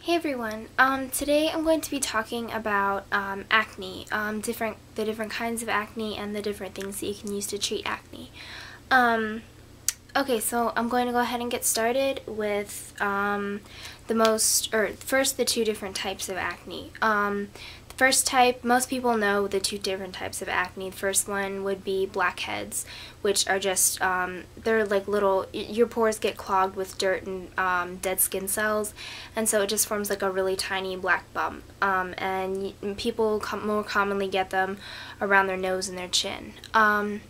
Hey everyone, today I'm going to be talking about acne, the different kinds of acne and the different things that you can use to treat acne. Okay, so I'm going to go ahead and get started with first the two different types of acne. The first type, most people know the two different types of acne. The first one would be blackheads, which are just, they're like little, your pores get clogged with dirt and dead skin cells, and so it just forms like a really tiny black bump. And people more commonly get them around their nose and their chin. Whiteheads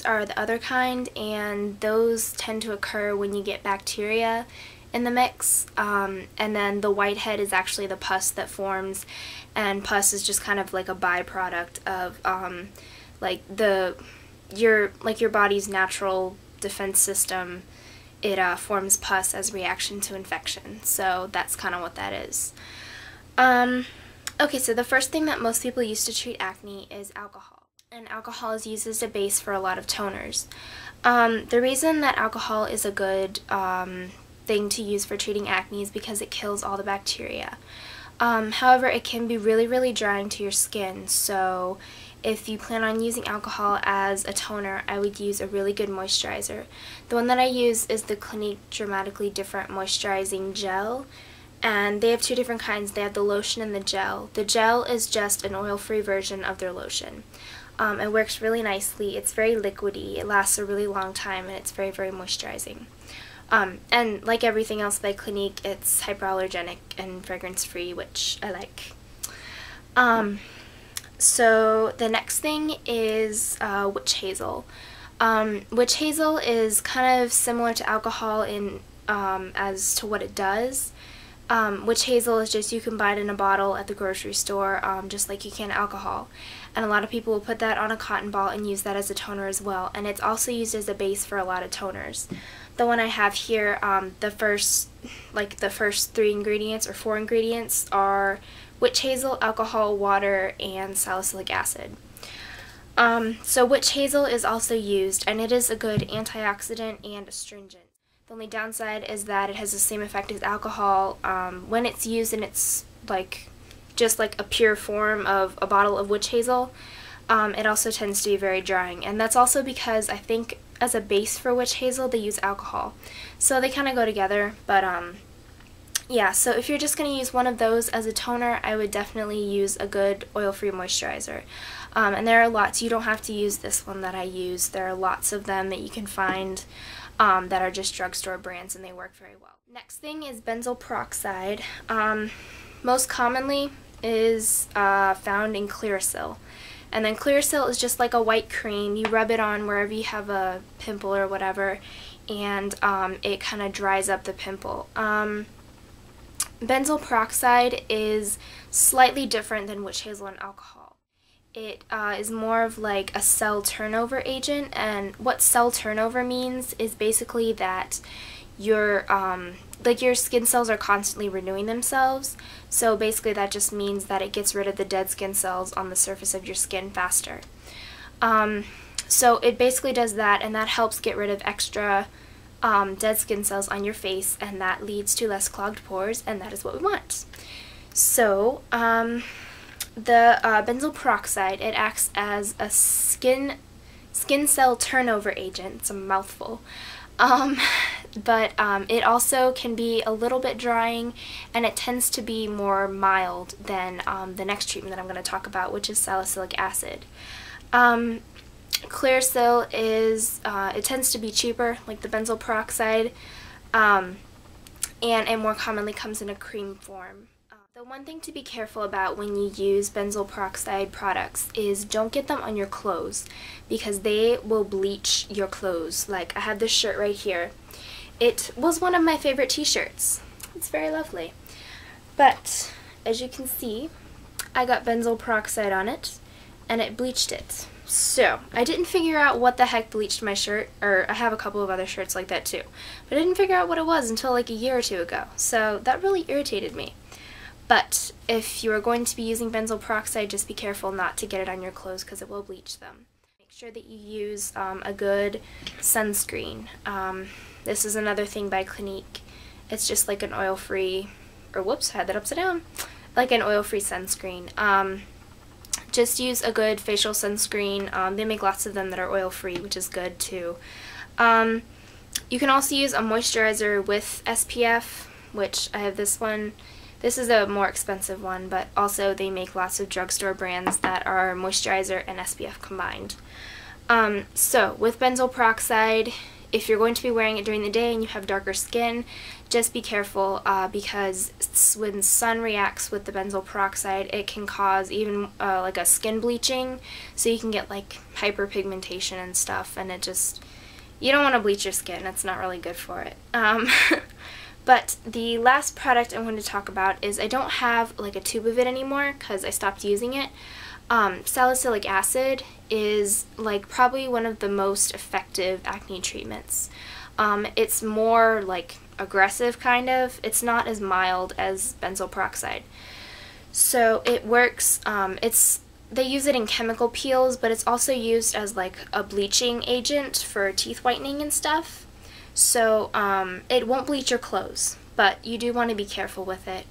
are the other kind, and those tend to occur when you get bacteria in the mix, and then the whitehead is actually the pus that forms, and pus is just kind of like a byproduct of your body's natural defense system. It forms pus as a reaction to infection, so that's kind of what that is. Okay, so the first thing that most people use to treat acne is alcohol. And alcohol is used as a base for a lot of toners. The reason that alcohol is a good thing to use for treating acne is because it kills all the bacteria. However, it can be really drying to your skin, so if you plan on using alcohol as a toner, I would use a really good moisturizer. The one that I use is the Clinique Dramatically Different Moisturizing Gel, and they have two different kinds. They have the lotion and the gel. The gel is just an oil-free version of their lotion. It works really nicely. It's very liquidy. It lasts a really long time, and it's very moisturizing. And like everything else by Clinique, it's hypoallergenic and fragrance-free, which I like. So the next thing is witch hazel. Witch hazel is kind of similar to alcohol in as to what it does. Witch hazel is just, you can buy it in a bottle at the grocery store, just like you can alcohol. And a lot of people will put that on a cotton ball and use that as a toner as well. And it's also used as a base for a lot of toners. The one I have here, the first 3 ingredients or 4 ingredients are witch hazel, alcohol, water, and salicylic acid. So witch hazel is also used, and it is a good antioxidant and astringent. The only downside is that it has the same effect as alcohol. When it's used and it's just like a pure form of a bottle of witch hazel, it also tends to be very drying. And that's also because I think as a base for witch hazel they use alcohol. So they kind of go together, but yeah, so if you're just going to use one of those as a toner, I would definitely use a good oil-free moisturizer. And there are lots. You don't have to use this one that I use. There are lots of them that you can find that are just drugstore brands, and they work very well. Next thing is benzoyl peroxide. Most commonly is found in Clearasil. And then Clearasil is just like a white cream. You rub it on wherever you have a pimple or whatever, and it kind of dries up the pimple. Benzoyl peroxide is slightly different than witch hazel and alcohol. It is more of like a cell turnover agent, and what cell turnover means is basically that your skin cells are constantly renewing themselves. So basically that just means that it gets rid of the dead skin cells on the surface of your skin faster. So it basically does that, and that helps get rid of extra dead skin cells on your face, and that leads to less clogged pores, and that is what we want. So the benzoyl peroxide, it acts as a skin cell turnover agent. It's a mouthful. But it also can be a little bit drying, and it tends to be more mild than the next treatment that I'm going to talk about, which is salicylic acid. Clearasil is, it tends to be cheaper, like the benzoyl peroxide, and it more commonly comes in a cream form. The one thing to be careful about when you use benzoyl peroxide products is don't get them on your clothes, because they will bleach your clothes. Like, I have this shirt right here. It was one of my favorite t-shirts. It's very lovely. But, as you can see, I got benzoyl peroxide on it, and it bleached it. So, I didn't figure out what the heck bleached my shirt, or I have a couple of other shirts like that too, but I didn't figure out what it was until like a year or two ago, so that really irritated me. But if you are going to be using benzoyl peroxide, just be careful not to get it on your clothes because it will bleach them. Make sure that you use a good sunscreen. This is another thing by Clinique. It's just like an oil-free, or whoops, I had that upside down, like an oil-free sunscreen. Just use a good facial sunscreen. They make lots of them that are oil-free, which is good too. You can also use a moisturizer with SPF, which I have this one. This is a more expensive one, but also they make lots of drugstore brands that are moisturizer and SPF combined. So with benzoyl peroxide, if you're going to be wearing it during the day and you have darker skin, just be careful because when sun reacts with the benzoyl peroxide, it can cause even like a skin bleaching, so you can get like hyperpigmentation and stuff, and it just, you don't want to bleach your skin. It's not really good for it. But the last product I'm going to talk about is, I don't have like a tube of it anymore because I stopped using it. Salicylic acid is like probably one of the most effective acne treatments. It's more like aggressive kind of. It's not as mild as benzoyl peroxide. So it works, they use it in chemical peels, but it's also used as like a bleaching agent for teeth whitening and stuff. So it won't bleach your clothes, but you do want to be careful with it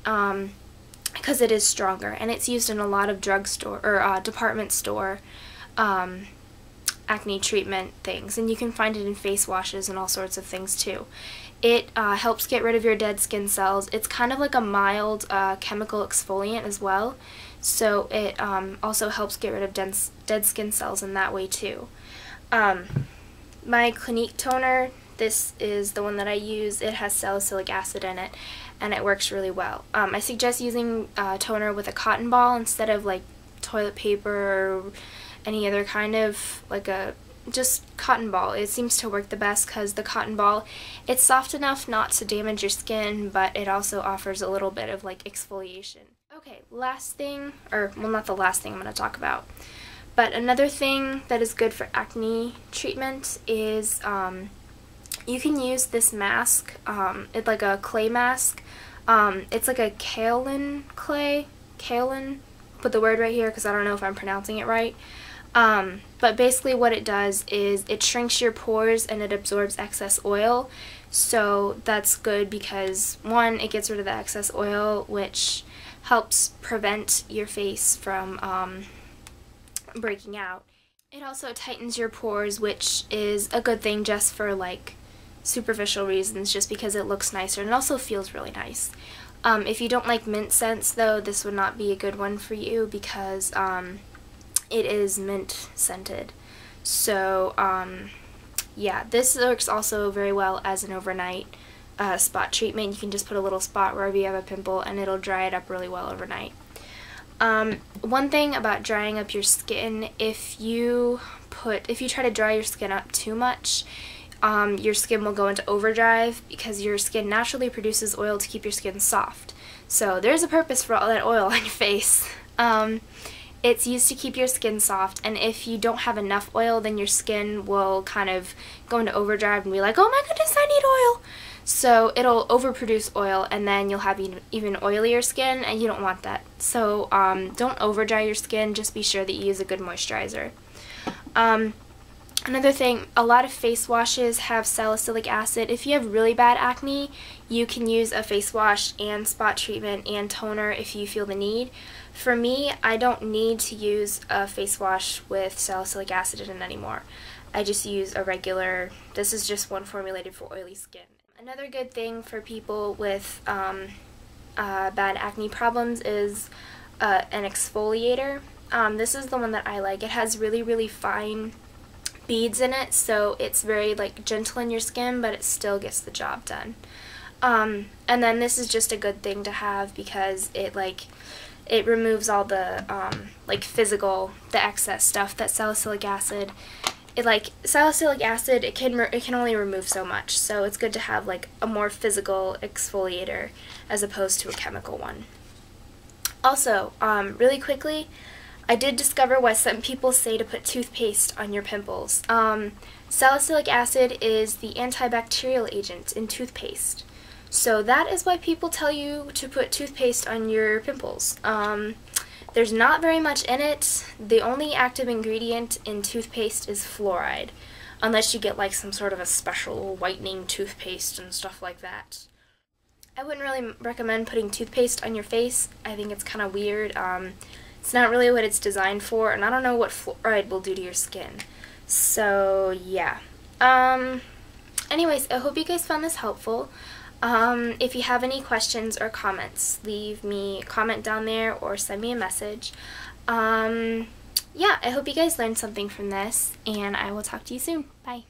because it is stronger, and it's used in a lot of drugstore or department store acne treatment things, and you can find it in face washes and all sorts of things too. It helps get rid of your dead skin cells. It's kind of like a mild chemical exfoliant as well, so it also helps get rid of dead skin cells in that way too. My Clinique toner, this is the one that I use. It has salicylic acid in it, and it works really well. I suggest using toner with a cotton ball instead of like toilet paper or any other kind of like just cotton ball. It seems to work the best because the cotton ball, it's soft enough not to damage your skin, but it also offers a little bit of like exfoliation. Okay, last thing, or well, not the last thing I'm going to talk about, but another thing that is good for acne treatment is you can use this mask. It's like a clay mask. It's like a kaolin clay. Kaolin, put the word right here because I don't know if I'm pronouncing it right. But basically what it does is it shrinks your pores and it absorbs excess oil. So that's good because, one, it gets rid of the excess oil, which helps prevent your face from breaking out. It also tightens your pores, which is a good thing just for like superficial reasons, just because it looks nicer, and it also feels really nice. If you don't like mint scents though, this would not be a good one for you because it is mint scented. So yeah, this works also very well as an overnight spot treatment. You can just put a little spot wherever you have a pimple and it'll dry it up really well overnight. One thing about drying up your skin, if you try to dry your skin up too much, your skin will go into overdrive because your skin naturally produces oil to keep your skin soft. So there's a purpose for all that oil on your face. It's used to keep your skin soft, and if you don't have enough oil, then your skin will kind of go into overdrive and be like, oh my goodness, I need oil! So it'll overproduce oil, and then you'll have even oilier skin, and you don't want that. So don't overdry your skin, just be sure that you use a good moisturizer. Another thing, a lot of face washes have salicylic acid. If you have really bad acne, you can use a face wash and spot treatment and toner if you feel the need. For me, I don't need to use a face wash with salicylic acid in it anymore. I just use a regular, this is just one formulated for oily skin. Another good thing for people with bad acne problems is an exfoliator. This is the one that I like. It has really, really fine beads in it, so it's very like gentle in your skin, but it still gets the job done. And then this is just a good thing to have because it removes all the the excess stuff that salicylic acid. Salicylic acid, it can only remove so much, so it's good to have like a more physical exfoliator as opposed to a chemical one. Also, really quickly, I did discover why some people say to put toothpaste on your pimples. Salicylic acid is the antibacterial agent in toothpaste. So that is why people tell you to put toothpaste on your pimples. There's not very much in it. The only active ingredient in toothpaste is fluoride, unless you get like some sort of a special whitening toothpaste and stuff like that. I wouldn't really recommend putting toothpaste on your face. I think it's kind of weird. It's not really what it's designed for, and I don't know what fluoride will do to your skin. So, yeah. Anyways, I hope you guys found this helpful. If you have any questions or comments, leave me a comment down there or send me a message. Yeah, I hope you guys learned something from this, and I will talk to you soon. Bye.